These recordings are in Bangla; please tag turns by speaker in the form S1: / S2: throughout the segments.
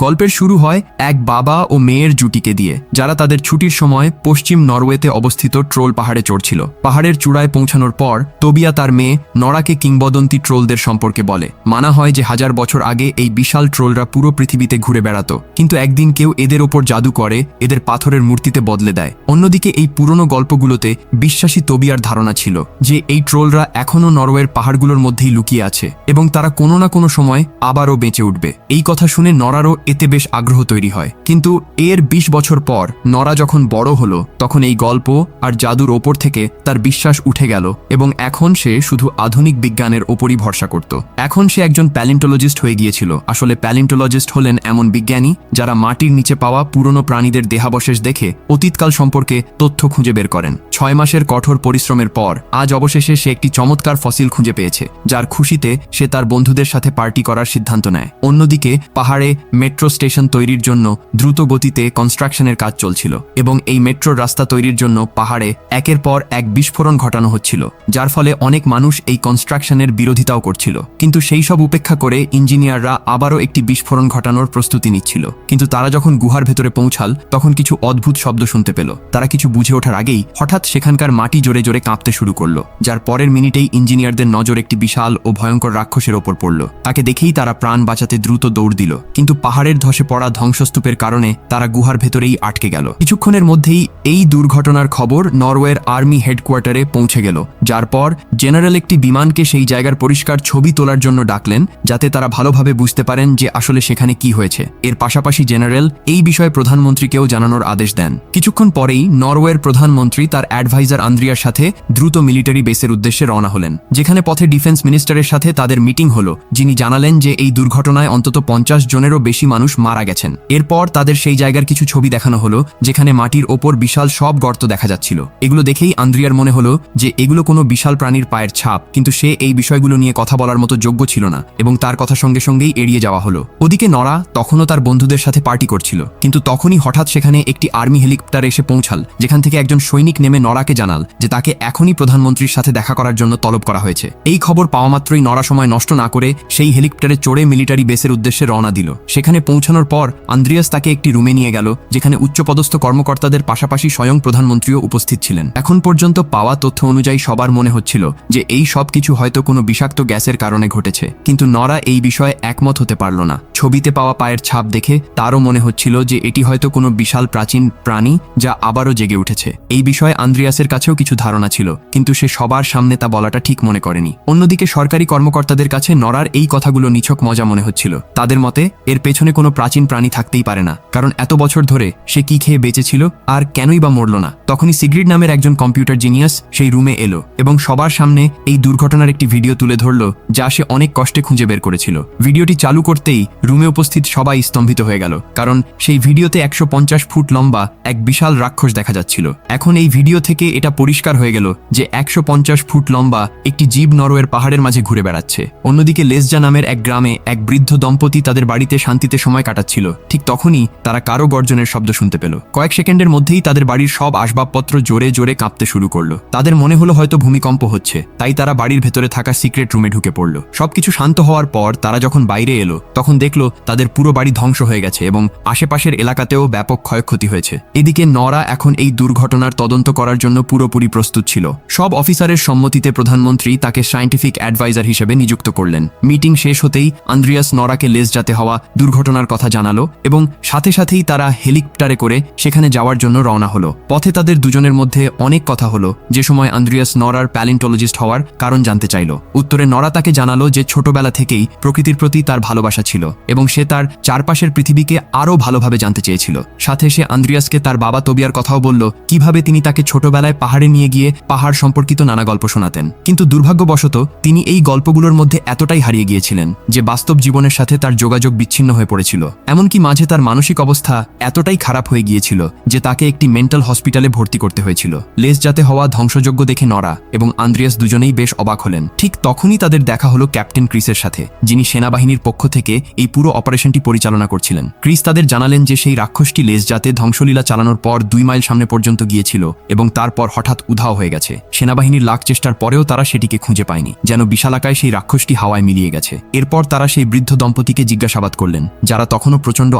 S1: গল্পের শুরু হয় এক বাবা ও মেয়ের জুটিকে দিয়ে, যারা তাদের ছুটির সময় পশ্চিম নরওয়েতে অবস্থিত ট্রোল পাহাড়ে চড়ছিল। পাহাড়ের চূড়ায় পৌঁছানোর পর তোবিয়া তার মেয়ে নরাকে কিংবদন্তি ট্রোলদের সম্পর্কে বলে। মানা হয় যে 1000 বছর আগে এই বিশাল ট্রোলরা পুরো পৃথিবীতে ঘুরে বেড়াতো, কিন্তু একদিন কেউ এদের ওপর জাদু করে এদের পাথরের মূর্তিতে বদলে দেয়। অন্যদিকে এই পুরনো গল্পগুলোতে বিশ্বাসী তোবিয়ার ধারণা ছিল যে এই ট্রোলরা এখনও নরওয়ের পাহাড়গুলোর মধ্যেই লুকিয়ে আছে এবং তারা কোনো না কোনো সময় আবারও বেঁচে উঠবে। এই কথা শুনে নরারও এতে বেশ আগ্রহ তৈরি হয়। কিন্তু এর 20 বছর পর নরা যখন বড় হলো, তখন এই গল্প আর জাদুর ওপর থেকে তার বিশ্বাস উঠে গেল এবং এখন সে শুধু আধুনিক বিজ্ঞানের ওপরই ভরসা করত। এখন সে একজন প্যালিন্টোলজিস্ট হয়ে গিয়েছিল। আসলে প্যালিন্টোলজিস্ট হলেন এমন বিজ্ঞানী যারা মাটির নিচে পাওয়া পুরনো প্রাণীদের দেহাবশেষ দেখে অতীতকাল সম্পর্কে তথ্য খুঁজে বের করেন। 6 মাসের কঠোর পরিশ্রমের পর আজ অবশেষে সে একটি চমৎকার ফসিল খুঁজে পেয়েছে, যার খুশিতে সে তার বন্ধুদের সাথে পার্টি করার সিদ্ধান্ত নেয়। অন্যদিকে পাহাড়ে মেট্রো স্টেশন তৈরির জন্য দ্রুত গতিতে কনস্ট্রাকশনের কাজ চলছিল এবং এই মেট্রোর রাস্তা তৈরির জন্য পাহাড়ে একের পর এক বিস্ফোরণ ঘটানো হচ্ছিল, যার ফলে অনেক মানুষ এই কনস্ট্রাকশনের বিরোধিতাও করছিল। কিন্তু সেই সব উপেক্ষা করে ইঞ্জিনিয়াররা আবারও একটি বিস্ফোরণ ঘটানোর প্রস্তুতি নিচ্ছিল। কিন্তু তারা যখন গুহার ভেতরে পৌঁছাল, তখন কিছু অদ্ভুত শব্দ শুনতে পেল। তারা কিছু বুঝে ওঠার আগেই হঠাৎ সেখানকার মাটি জোরে জোরে কাঁপতে শুরু করলো, যার পরের মিনিটেই ইঞ্জিনিয়ারদের নজর একটি বিশাল ও ভয়ঙ্কর রাক্ষসের ওপর পড়ল। তাকে দেখেই তারা প্রাণ বাঁচাতে দ্রুত দৌড় দিল, কিন্তু পাহাড়ের ধসে পড়া ধ্বংসস্তূপের কারণে তারা গুহার ভেতরেই আটকে গেল। কিছুক্ষণের মধ্যেই এই দুর্ঘটনার খবর নরওয়ের আর্মি হেডকোয়ার্টারে পৌঁছে গেল, যার পর জেনারেল একটি বিমানকে সেই জায়গার পরিষ্কার ছবি তোলার জন্য ডাকলেন, যাতে তারা ভালোভাবে বুঝতে পারেন যে আসলে সেখানে কি হয়েছে। এর পাশাপাশি জেনারেল এই বিষয়ে প্রধানমন্ত্রীকেও জানানোর আদেশ দেন। কিছুক্ষণ পরেই নরওয়ের প্রধানমন্ত্রী তার অ্যাডভাইজার আন্দ্রিয়ার সাথে দ্রুত মিলিটারি বেসের উদ্দেশ্যে রওনা হলেন, যেখানে পথে ডিফেন্স মিনিস্টারের সাথে তাদের মিটিং হলো, যিনি জানালেন যে এই দুর্ঘটনায় অন্তত 50 জনেরও বেশি মানুষ মারা গেছেন। এরপর তাদের সেই জায়গার কিছু ছবি দেখানো হলো, যেখানে মাটির ওপর বিশাল সব গর্ত দেখা যাচ্ছিল। এগুলো দেখেই আন্দ্রিয়ার মনে হলো যে এগুলো কোনো বিশাল প্রাণীর পায়ের ছাপ, কিন্তু সে এই বিষয়গুলো নিয়ে কথা বলার মতো যোগ্য ছিল না এবং তার কথা সঙ্গে সঙ্গেই এড়িয়ে যাওয়া হলো। ওদিকে নরা তখনও তার বন্ধুদের সাথে পার্টি করছিল, কিন্তু তখনই হঠাৎ সেখানে একটি আর্মি হেলিকপ্টার এসে পৌঁছাল, যেখান থেকে একজন সৈনিক নেমে নরাকে জানাল যে তাকে এখনই প্রধানমন্ত্রীর সাথে দেখা করার জন্য তলব করা হয়েছে। এই খবর পাওয়া মাত্রই নরা সময় নষ্ট না করে সেই হেলিকপ্টারে চড়ে মিলিটারি বেসের উদ্দেশ্যে রওনা দিল। সেখানে পৌঁছানোর পর আন্দ্রিয়াস তাকে একটি রুমে নিয়ে গেল, যেখানে উচ্চপদস্থ কর্মকর্তাদের পাশাপাশি স্বয়ং প্রধানমন্ত্রীও উপস্থিত ছিলেন। এখন পর্যন্ত পাওয়া তথ্য অনুযায়ী সবার মনে হচ্ছিল যে এই সব কিছু হয়তো কোনো বিষাক্ত গ্যাসের কারণে ঘটেছে, কিন্তু নরা এই বিষয়ে একমত হতে পারল না। ছবিতে পাওয়া পায়ের ছাপ দেখে তারও মনে হচ্ছিল যে এটি হয়তো কোনো বিশাল প্রাচীন প্রাণী যা আবারও জেগে উঠেছে। এই বিষয়ে আন্দ্রিয়াসের কাছেও কিছু ধারণা ছিল, কিন্তু সে সবার সামনে তা বলাটা ঠিক মনে করেনি। অন্যদিকে সরকারি কর্মকর্তাদের কাছে নরার এই কথাগুলো নিছক মজা মনে হচ্ছিল। তাদের মতে এর পেছনে কোনো প্রাচীন প্রাণী থাকতেই পারে না, কারণ এত বছর ধরে সে কি খেয়ে বেঁচেছিল আর কেনই বা মরল না। তখনই সিগ্রিড নামের একজন কম্পিউটার জিনিয়াস সেই রুমে এলো এবং সবার সামনে এই দুর্ঘটনার একটি ভিডিও তুলে ধরল, যা সে অনেক কষ্টে খুঁজে বের করেছিল। ভিডিওটি চালু করতেই রুমে উপস্থিত সবাই স্তম্ভিত হয়ে গেল, কারণ সেই ভিডিওতে 150 ফুট লম্বা এক বিশাল রাক্ষস দেখা যাচ্ছিল। এখন এই ভিডিও থেকে এটা পরিষ্কার হয়ে গেল যে 150 ফুট লম্বা একটি জীব নরওয়ের পাহাড়ের মাঝে ঘুরে বেড়াচ্ছে। অন্যদিকে লেসজা নামের এক গ্রামে এক বৃদ্ধ দম্পতি তাদের বাড়িতে শান্তিতে সময় কাটাচ্ছিল। ঠিক তখনই তারা কারো গর্জনের শব্দ শুনতে পেল। কয়েক সেকেন্ডের মধ্যেই তাদের বাড়ির সব আসবাবপত্র জোরে জোরে কাঁপতে শুরু করলো। তাদের মনে হলো হয়তো ভূমিকম্প হচ্ছে, তাই তারা বাড়ির ভেতরে থাকা সিক্রেট রুমে ঢুকে পড়ল। সবকিছু শান্ত হওয়ার পর তারা যখন বাইরে এলো, তখন দেখলো তাদের পুরো বাড়ি ধ্বংস হয়ে গেছে এবং আশেপাশের এলাকাতেও ব্যাপক ক্ষয়ক্ষতি হয়েছে। এদিকে নরা এখন এই দুর্ঘটনার তদন্ত করার জন্য পুরোপুরি প্রস্তুত ছিল। সব অফিসারের সম্মতিতে প্রধানমন্ত্রী তাকে সায়েন্টিফিক অ্যাডভাইজার হিসেবে নিযুক্ত করলেন। মিটিং শেষ হতেই আন্দ্রিয়াস নরাকে লেসজাতে হওয়া দুর্ঘটনার কথা জানালো এবং সাথে সাথেই তারা হেলিকপ্টারে করে সেখানে যাওয়ার জন্য রওনা হলো। পথে তাদের দুজনের মধ্যে অনেক কথা হলো, যে সময় আন্দ্রিয়াস নরার প্যালিন্টোলজিস্ট হওয়ার কারণ জানতে চাইল। উত্তরে নরা তাকে জানালো যে ছোটবেলা থেকেই প্রকৃতির প্রতি তার ভালোবাসা ছিল এবং সে তার চারপাশের পৃথিবীকে আরও ভালোভাবে জানতে চেয়েছিল। সাথে সে আন্দ্রিয়াসকে তার বাবা তোবিয়ার কথাও বলল, কিভাবে তিনি তাকে ছোটবেলায় পাহাড়ে নিয়ে গিয়ে পাহাড় সম্পর্কিত নানা গল্প শোনাতেন। কিন্তু দুর্ভাগ্যবশত তিনি এই গল্পগুলোর মধ্যে এতটাই হারিয়ে গিয়েছিলেন যে বাস্তব জীবনের সাথে তার যোগাযোগ বিচ্ছিন্ন হয়ে পড়েছিল। এমনকি মাঝে তার মানসিক অবস্থা এতটাই খারাপ হয়ে গিয়েছিল যে তাকে একটি মেন্টাল হসপিটালে ভর্তি করতে হয়েছিল। লেসজাতে হওয়া ধ্বংসযজ্ঞ দেখে নরা এবং আন্দ্রিয়াস দুজনেই বেশ অবাক হলেন। ঠিক তখনই তাদের দেখা হলো ক্যাপ্টেন ক্রিসের সাথে, যিনি সেনাবাহিনীর পক্ষ থেকে এই পুরো অপারেশনটি পরিচালনা করছিলেন। ক্রিস তাদের জানালেন যে সেই রাক্ষসটি লেসজাতে ধ্বংসলীলা চালানোর পর 2 মাইল সামনে পর্যন্ত গিয়েছিল এবং তারপর হঠাৎ উধাও হয়ে গেছে। সেনাবাহিনীর লাখ চেষ্টার পরেও তারা সেটিকে খুঁজে পায়নি, যেন বিশালাকায় সেই রাক্ষসটি হাওয়ায় মিলিয়ে গেছে। এরপর তারা সেই বৃদ্ধ দম্পতিকে জিজ্ঞাসাবাদ করলেন, যারা তখনও প্রচণ্ড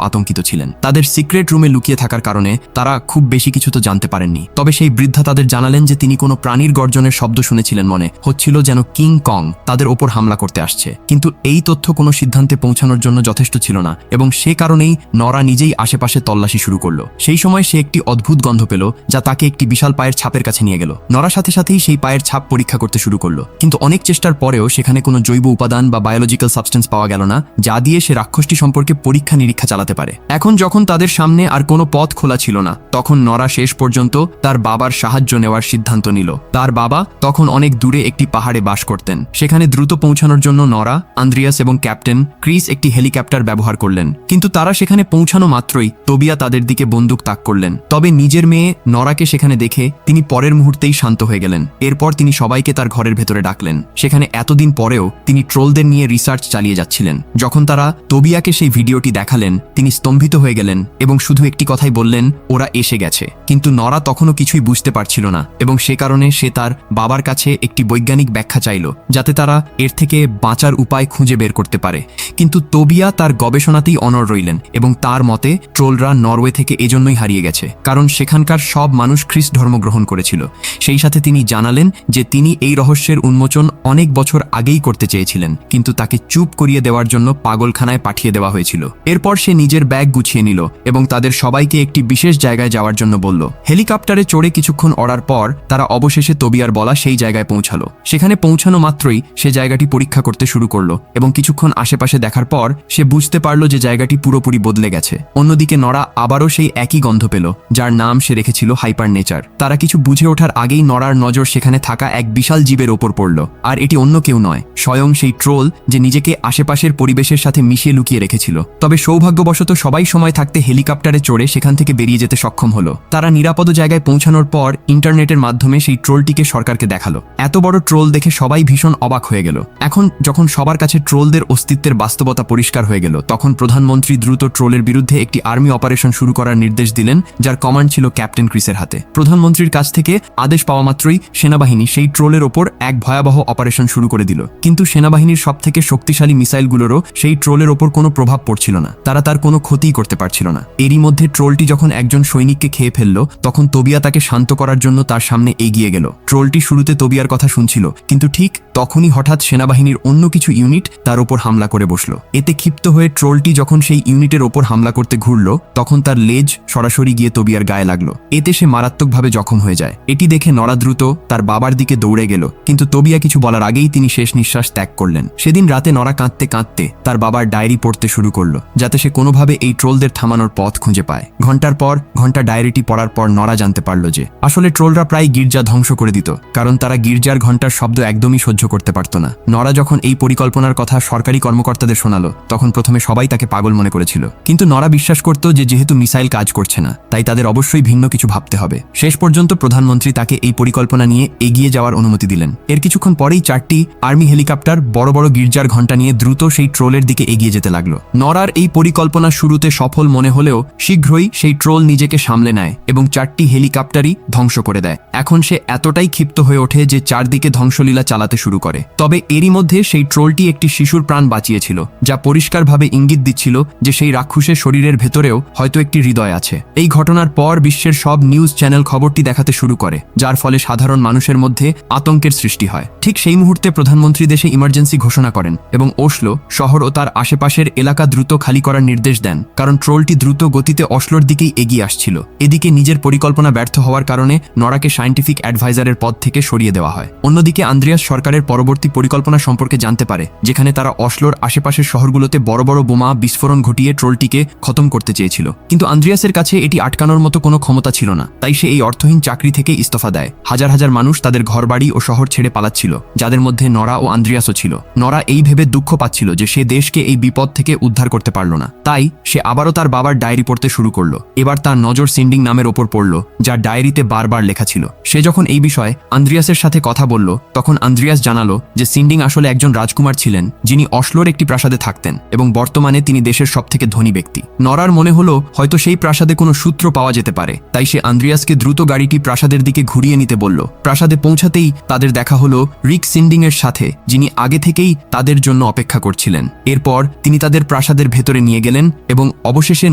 S1: আতঙ্কিত ছিলেন। তাদের সিক্রেট রুমে লুকিয়ে থাকার কারণে তারা খুব বেশি কিছু তো জানতে পারেননি। তবে সেই বৃদ্ধা তাদের জানালেন যে তিনি কোনো প্রাণীর গর্জনের শব্দ শুনেছিলেন, মনে হচ্ছিল যেন কিং কং তাদের ওপর হামলা করতে আসছে। কিন্তু এই তথ্য কোনো সিদ্ধান্তে পৌঁছানোর জন্য যথেষ্ট ছিল না, এবং সে কারণেই নরা নিজেই আশেপাশে তল্লাশি শুরু করলো। সেই সময় সে একটি অদ্ভুত গন্ধ পেল, যা তাকে একটি বিশাল পায়ের ছাপের কাছে নিয়ে গেল। নরা সাথে সাথেই সেই পায়ের ছাপ পরীক্ষা করতে শুরু করলো, কিন্তু অনেক চেষ্টার পরেও সেখানে কোনো জৈব উপাদান বা বায়োলজিক্যাল সাবস্টেন্স পাওয়া গেল না, যা দিয়ে সে রাক্ষসটি সম্পর্কে পরীক্ষা নিরীক্ষা চালাতে পারে। এখন যখন তাদের সামনে আর কোনো পথ খোলা ছিল না, তখন নরা শেষ পর্যন্ত তার বাবার সাহায্য নেওয়ার সিদ্ধান্ত নিল। তার বাবা তখন অনেক দূরে একটি পাহাড়ে বাস করতেন। সেখানে দ্রুত পৌঁছানোর জন্য নরা, আন্দ্রিয়াস এবং ক্যাপ্টেন ক্রিস একটি হেলিকপ্টার ব্যবহার করলেন। কিন্তু তারা সেখানে পৌঁছানো মাত্রই তোবিয়া তাদের দিকে বন্দুক তাক করলেন। তবে নিজের মেয়ে নরাকে সেখানে দেখে তিনি পরের মুহূর্তেই শান্ত হয়ে গেলেন। এরপর তিনি সবাইকে তার ঘরের ভেতরে ডাকলেন। সেখানে এতদিন পরেও তিনি ট্রোলদের নিয়ে রিসার্চ চালিয়ে যাচ্ছিলেন। যখন তারা তোবিয়াকে সেই ভিডিওটি দেখালেন, তিনি স্তম্ভিত হয়ে গেলেন এবং শুধু একটি কথাই বললেন, ওরা এসে গেছে। কিন্তু নরা তখনও কিছুই বুঝতে পারছিল না, এবং সে কারণে সে তার বাবার কাছে একটি বৈজ্ঞানিক ব্যাখ্যা চাইল, যাতে তারা এর থেকে বাঁচার উপায় খুঁজে বের করতে পারে। কিন্তু তোবিয়া তার গবেষণাতেই অনড় রইলেন, এবং তার মতে ট্রোলরা নরওয়ে থেকে এজন্যই হারিয়ে গেছে কারণ সেখানকার সব মানুষ খ্রিস্ট ধর্ম গ্রহণ করেছিল। সেই সাথে তিনি জানালেন যে তিনি এই রহস্যের উন্মোচন অনেক বছর আগেই করতে চেয়েছিলেন, কিন্তু তাকে চুপ করিয়ে দেওয়ার জন্য পাগলখানায় পাঠিয়ে দেওয়া হয়েছিল। এরপর সে নিজের ব্যাগ গুছিয়ে নিল এবং তাদের সবাইকে একটি বিশেষ জায়গায় যাওয়ার জন্য বলল। হেলিকপ্টারে চড়ে কিছুক্ষণ ওড়ার পর তারা অবশেষে তোবিয়ার বলা সেই জায়গায় পৌঁছালো। সেখানে পৌঁছানো মাত্রই সে জায়গাটি পরীক্ষা করতে শুরু করলো, এবং কিছুক্ষণ আশেপাশে দেখার পর সে বুঝতে পারল যে জায়গাটি পুরোপুরি বদলে গেছে। অন্যদিকে নরা আবারও সেই একই গন্ধ পেল, যার নাম সে রেখেছিল হাইপার নেচার। তারা কিছু বুঝে ওঠার আগেই নরার নজর সেখানে থাকা এক বিশাল জীবের ওপর পড়ল, আর এটি অন্য কেউ নয়, স্বয়ং সেই ট্রোল যে নিজেকে আশেপাশের পরিবেশের সাথে মিশিয়ে লুকিয়ে রেখেছিল। তবে সৌভাগ্যবশত সবাই সময় থাকতে হেলিকপ্টারে চড়ে সেখান থেকে বেরিয়ে যেতে সক্ষম হলো। তারা নিরাপদ জায়গায় পৌঁছানোর পর ইন্টারনেটের মাধ্যমে সেই ট্রোলটিকে সরকারকে দেখালো। এত বড় ট্রোল দেখে সবাই ভীষণ অবাক হয়ে গেল। এখন যখন সবার কাছে ট্রোলদের অস্তিত্বের বাস্তবতা পরিষ্কার হয়ে গেল, তখন প্রধানমন্ত্রী দ্রুত ট্রোলের বিরুদ্ধে একটি আর্মি অপারেশন শুরু করার নির্দেশ দিলেন, যার কমান্ড ছিল ক্যাপ্টেন ক্রিসের হাতে। প্রধানমন্ত্রীর কাছ থেকে আদেশ পাওয়া মাত্রই সেনাবাহিনী সেই ট্রোলের ওপর এক ভয়াবহ অপারেশন শুরু করে দিল। কিন্তু সেনাবাহিনীর সবথেকে শক্তিশালী মিসাইলগুলোরও সেই ট্রোলের ওপর কোনো প্রভাব পড়ছিল না। তারা তার কোনো ক্ষতিই করতে পারছিল না। এরই মধ্যে ট্রোলটি যখন একজন সৈনিককে খেয়ে ফেলল, তখন তোবিয়া তাকে শান্ত করার জন্য তার সামনে এগিয়ে গেল। ট্রোলটি শুরুতে তোবিয়ার কথা শুনছিল, কিন্তু ঠিক তখনই হঠাৎ সেনাবাহিনীর অন্য কিছু ইউনিট তার ওপর হামলা করে বসল। এতে ক্ষিপ্ত হয়ে ট্রোলটি যখন সেই ইউনিটের ওপর হামলা করতে ঘুরল, তখন তার লেজ সরাসরি গিয়ে তোবিয়ার গায়ে লাগলো। এতে সে মারাত্মকভাবে জখম হয়ে যায়। এটি দেখে নরা দ্রুত তার বাবার দিকে দৌড়ে গেল, কিন্তু তোবিয়া কিছু বলার আগেই তিনি শেষ নিঃশ্বাস ত্যাগ করলেন। সেদিন রাতে নরা কাঁদতে কাঁদতে তার বাবার ডায়েরি পড়তে শুরু করলো, যাতে সে কোনোভাবে এই ট্রোলদের থামানোর পথ খুঁজে পায়। ঘন্টার পর ঘন্টা ডায়েরিটি পড়ার পর নরা জানতে পারল যে আসলে ট্রোলরা প্রায় গির্জা ধ্বংস করে দিত, কারণ তারা গির্জার ঘন্টার শব্দ একদমই সহ্য করতে পারত না। নরা যখন এই পরিকল্পনার কথা সরকারি কর্মকর্তাদের শোনালো, তখন প্রথমে সবাই তাকে পাগল মনে করেছিল, কিন্তু নরা বিশ্বাস করত যে যেহেতু মিসাইল কাজ করছে না, তাই তাদের অবশ্যই ভিন্ন কিছু ভাবতে হবে। শেষ পর্যন্ত প্রধানমন্ত্রী তাকে এই পরিকল্পনা নিয়ে এগিয়ে যাওয়ার অনুমতি দিলেন। এর কিছুক্ষণ পরেই 4টি আর্মি হেলিকপ্টার বড় বড় গির্জার ঘন্টা নিয়ে দ্রুত সেই ট্রোলের দিকে এগিয়ে যেতে লাগলো। নরার এই পরিকল্পনা শুরুতে সফল মনে হলেও শীঘ্রই সেই ট্রোল নিজেকে সামলে নেয় এবং 4টি হেলিকপ্টারই ধ্বংস করে দেয়। এখন সে এতটাই ক্ষিপ্ত হয়ে ওঠে যে চারদিকে ধ্বংসলীলা চালাতে শুরু করে। তবে এরই মধ্যে সেই ট্রোলটি একটি শিশুর প্রাণ বাঁচিয়েছিল, যা পরিষ্কারভাবে ইঙ্গিত দিচ্ছিল যে সেই রাক্ষসের শরীরের ভেতরেও হয়তো একটি হৃদয় আছে। এই ঘটনার পর বিশ্বের সব নিউজ চ্যানেল খবরটি দেখাতে শুরু করে, যার ফলে সাধারণ মানুষের মধ্যে আতঙ্কের সৃষ্টি হয়। ঠিক সেই মুহূর্তে প্রধানমন্ত্রী দেশে ইমার্জেন্সি ঘোষণা করেন এবং ওসলো শহর ও তার আশেপাশের এলাকা দ্রুত খালি করার নির্দেশ দেন, কারণ ট্রোলটি দ্রুত গতিতে অসলোর দিকেই এগিয়ে আসছিল। এদিকে নিজের পরিকল্পনা ব্যর্থ হওয়ার কারণে নরাকে সায়েন্টিফিক অ্যাডভাইজারের পদ থেকে সরিয়ে দেওয়া হয়। অন্যদিকে আন্দ্রিয়াস সরকারের পরবর্তী পরিকল্পনা সম্পর্কে জানতে পারে, যেখানে তারা অসলোর আশেপাশের শহরগুলোতে বড় বড় বোমা বিস্ফোরণ ঘটিয়ে ট্রোলটিকে খতম করতে চেয়েছিল। কিন্তু আন্দ্রিয়াসের কাছে এটি আটকানোর মতো কোনো ক্ষমতা ছিল না, তাই সে এই অর্থহীন চাকরি থেকে ইস্তফা দেয়। হাজার হাজার মানুষ তাদের ঘরবাড়ি ও শহর ছেড়ে পালাচ্ছিল, যাদের মধ্যে নরা ও আন্দ্রিয়াসও ছিল। নরা এই ভেবে দুঃখ পাচ্ছিল যে সে দেশকে এই বিপদ থেকে উদ্ধার করতে পারল না, তাই সে আবারও তার বাবার ডায়েরি পড়তে শুরু করলো। এবার তার নজর সিন্ডিং নামের ওপর পড়ল, যার ডায়েরিতে বারবার লেখা ছিল। সে যখন এই বিষয়ে আন্দ্রিয়াসের সাথে কথা বলল, তখন আন্দ্রিয়াস জানালো যে সিন্ডিং আসলে একজন রাজকুমার ছিলেন, যিনি অসলোর একটি প্রাসাদে থাকতেন এবং বর্তমানে তিনি দেশের সবথেকে ধনী ব্যক্তি। নরার মনে হলো হয়তো সেই প্রাসাদে কোনো সূত্র পাওয়া যেতে পারে, তাই সে আন্দ্রিয়াসকে দ্রুত গাড়িটি প্রাসাদের দিকে ঘুরিয়ে নিতে বলল। প্রাসাদে পৌঁছাতেই তাদের দেখা হলো রিক সিন্ডিং এর সাথে, যিনি আগে থেকেই তাদের জন্য অপেক্ষা করছিলেন। এরপর তিনি তাদের প্রাসাদে প্রাসাদের ভেতরে নিয়ে গেলেন এবং অবশেষে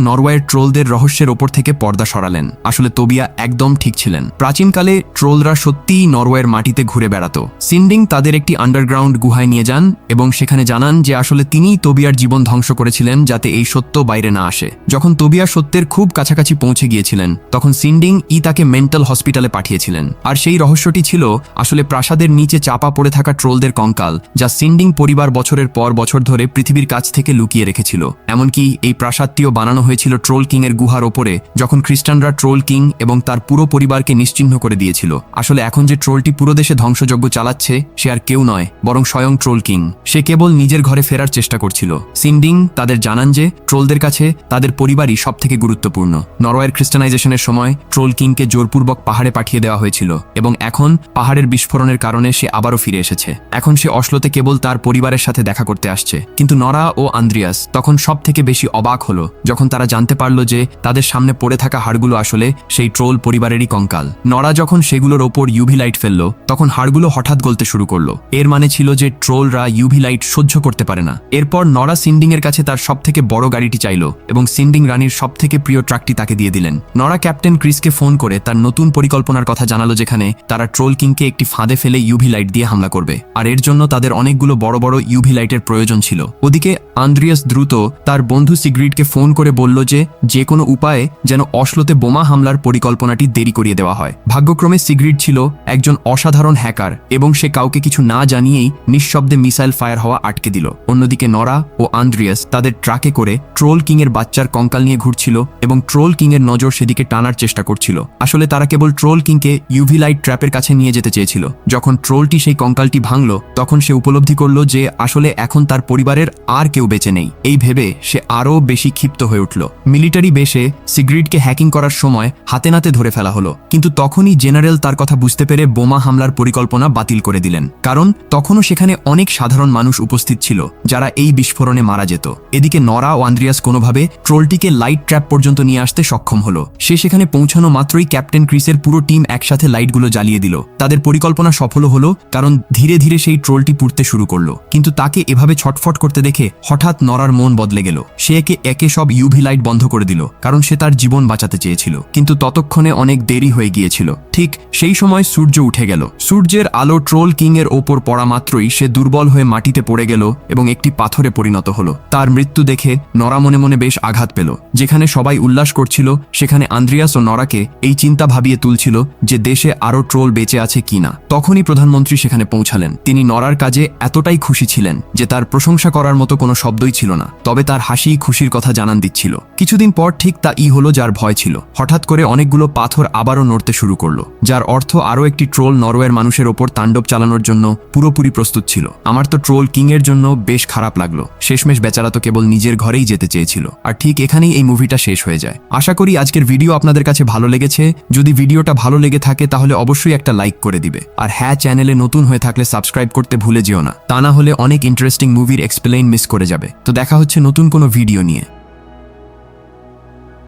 S1: নরওয়ের ট্রোলদের রহস্যের ওপর থেকে পর্দা সরালেন। আসলে তোবিয়া একদম ঠিক ছিলেন। প্রাচীনকালে ট্রোলরা সত্যিই নরওয়ের মাটিতে ঘুরে বেড়াত। সিন্ডিং তাদের একটি আন্ডারগ্রাউন্ড গুহায় নিয়ে যান এবং সেখানে জানান যে আসলে তিনিই তোবিয়ার জীবন ধ্বংস করেছিলেন যাতে এই সত্য বাইরে না আসে। যখন তোবিয়া সত্যের খুব কাছাকাছি পৌঁছে গিয়েছিলেন তখন সিন্ডিং তাকে মেন্টাল হসপিটালে পাঠিয়েছিলেন। আর সেই রহস্যটি ছিল আসলে প্রাসাদের নিচে চাপা পড়ে থাকা ট্রোলদের কঙ্কাল, যা সিন্ডিং পরিবার বছরের পর বছর ধরে পৃথিবীর কাছ থেকে লুকিয়ে রেখেছিল। এমনকি এই প্রাসাদটিও বানানো হয়েছিল ট্রোল কিং এর গুহার ওপরে, যখন খ্রিস্টানরা ট্রোল কিং এবং তার পুরো পরিবারকে নিশ্চিহ্ন করে দিয়েছিল। আসলে এখন যে ট্রোলটি পুরো দেশে ধ্বংসযজ্ঞ চালাচ্ছে সে আর কেউ নয়, বরং স্বয়ং ট্রোল কিং। সে কেবল নিজের ঘরে ফেরার চেষ্টা করছিল। সিন্ডিং তাদের জানান যে ট্রোলদের কাছে তাদের পরিবারই সবথেকে গুরুত্বপূর্ণ। নরওয়ের খ্রিস্টানাইজেশনের সময় ট্রোল কিংকে জোরপূর্বক পাহাড়ে পাঠিয়ে দেওয়া হয়েছিল এবং এখন পাহাড়ের বিস্ফোরণের কারণে সে আবারও ফিরে এসেছে। এখন সে অশ্লোতে কেবল তার পরিবারের সাথে দেখা করতে আসছে। কিন্তু নরা ও আন্দ্রিয়াস তখন সব থেকে বেশি অবাক হলো যখন তারা জানতে পারল যে তাদের সামনে পড়ে থাকা হাড়গুলো আসলে সেই ট্রোল পরিবারেরই কঙ্কাল। নরা যখন সেগুলোর ওপর ইউভি লাইট ফেললো তখন হাড়গুলো হঠাৎ গলতে শুরু করলো। এর মানে ছিল যে ট্রোলরা ইউভি লাইট সহ্য করতে পারে না। এরপর নরা সিন্ডিং এর কাছে তার সবথেকে বড় গাড়িটি চাইল এবং সিন্ডিং রানীর সবথেকে প্রিয় ট্রাকটি তাকে দিয়ে দিলেন। নরা ক্যাপ্টেন ক্রিসকে ফোন করে তার নতুন পরিকল্পনার কথা জানালো, যেখানে তারা ট্রোল কিংকে একটি ফাঁদে ফেলে ইউভি লাইট দিয়ে হামলা করবে, আর এর জন্য তাদের অনেকগুলো বড় বড় ইউভি লাইটের প্রয়োজন ছিল। ওদিকে আন্দ্রিয়াস দ্রুত তার বন্ধু সিগ্রিডকে ফোন করে বলল যে কোনো উপায়ে যেন অশ্লোতে বোমা হামলার পরিকল্পনাটি দেরি করিয়ে দেওয়া হয়। ভাগ্যক্রমে সিগ্রিড ছিল একজন অসাধারণ হ্যাকার এবং সে কাউকে কিছু না জানিয়েই নিঃশব্দে মিসাইল ফায়ার হওয়া আটকে দিল। অন্যদিকে নরা ও আন্দ্রিয়াস তাদের ট্রাকে করে ট্রোল কিং এর বাচ্চার কঙ্কাল নিয়ে ঘুরছিল এবং ট্রোল কিং এর নজর সেদিকে টানার চেষ্টা করছিল। আসলে তারা কেবল ট্রোল কিংকে ইউভি লাইট ট্র্যাপের কাছে নিয়ে যেতে চেয়েছিল। যখন ট্রোলটি সেই কঙ্কালটি ভাঙল তখন সে উপলব্ধি করল যে আসলে এখন তার পরিবারের আর কেউ বেঁচে নেই। এই ভেবে সে আরও বেশি ক্ষিপ্ত হয়ে উঠল। মিলিটারি বেশে সিগ্রিডকে হ্যাকিং করার সময় হাতে নাতে ধরে ফেলা হলো, কিন্তু তখনই জেনারেল তার কথা বুঝতে পেরে বোমা হামলার পরিকল্পনা বাতিল করে দিলেন, কারণ তখনও সেখানে অনেক সাধারণ মানুষ উপস্থিত ছিল যারা এই বিস্ফোরণে মারা যেত। এদিকে নরা ও আন্দ্রিয়াস কোনোভাবে ট্রোলটিকে লাইট ট্র্যাপ পর্যন্ত নিয়ে আসতে সক্ষম হলো। সে সেখানে পৌঁছানো মাত্রই ক্যাপ্টেন ক্রিসের পুরো টিম একসাথে লাইটগুলো জ্বালিয়ে দিল। তাদের পরিকল্পনা সফল হলো, কারণ ধীরে ধীরে সেই ট্রোলটি পুড়তে শুরু করলো। কিন্তু তাকে এভাবে ছটফট করতে দেখে হঠাৎ নরার মন বদলে গেল। সে একে একে সব ইউভি লাইট বন্ধ করে দিল, কারণ সে তার জীবন বাঁচাতে চেয়েছিল। কিন্তু ততক্ষণে অনেক দেরি হয়ে গিয়েছিল। ঠিক সেই সময় সূর্য উঠে গেল। সূর্যের আলো ট্রোল কিং এর ওপর পড়া মাত্রই সে দুর্বল হয়ে মাটিতে পড়ে গেল এবং একটি পাথরে পরিণত হলো। তার মৃত্যু দেখে নরা মনে মনে বেশ আঘাত পেল। যেখানে সবাই উল্লাস করছিল সেখানে আন্দ্রিয়াস ও নরাকে এই চিন্তা ভাবিয়ে তুলছিল যে দেশে আরো ট্রোল বেঁচে আছে কিনা। তখনই প্রধানমন্ত্রী সেখানে পৌঁছালেন। তিনি নরার কাজে এতটাই খুশি ছিলেন যে তার প্রশংসা করার মতো কোনো শব্দই ছিল না, তবে তার হাসি খুশির কথা জানান দিচ্ছিল। কিছুদিন পর ঠিক তা হলো যার ভয় ছিল। হঠাৎ করে অনেকগুলো পাথর আবারও নড়তে শুরু করলো, যার অর্থ আরও একটি ট্রোল নরওয়ের মানুষের ওপর তাণ্ডব চালানোর জন্য পুরোপুরি প্রস্তুত ছিল। আমার তো ট্রোল কিং এর জন্য বেশ খারাপ লাগলো। শেষমেশ বেচারা তো কেবল নিজের ঘরেই যেতে চেয়েছিল। আর ঠিক এখানেই এই মুভিটা শেষ হয়ে যায়। আশা করি আজকের ভিডিও আপনাদের কাছে ভালো লেগেছে। যদি ভিডিওটা ভালো লেগে থাকে তাহলে অবশ্যই একটা লাইক করে দিবে। আর হ্যাঁ, চ্যানেলে নতুন হয়ে থাকলে সাবস্ক্রাইব করতে ভুলে যেও না, তা না হলে অনেক ইন্টারেস্টিং মুভির এক্সপ্লেইন মিস করে যাবে। তো দেখা হচ্ছে নতুন কোনো ভিডিও নিয়ে।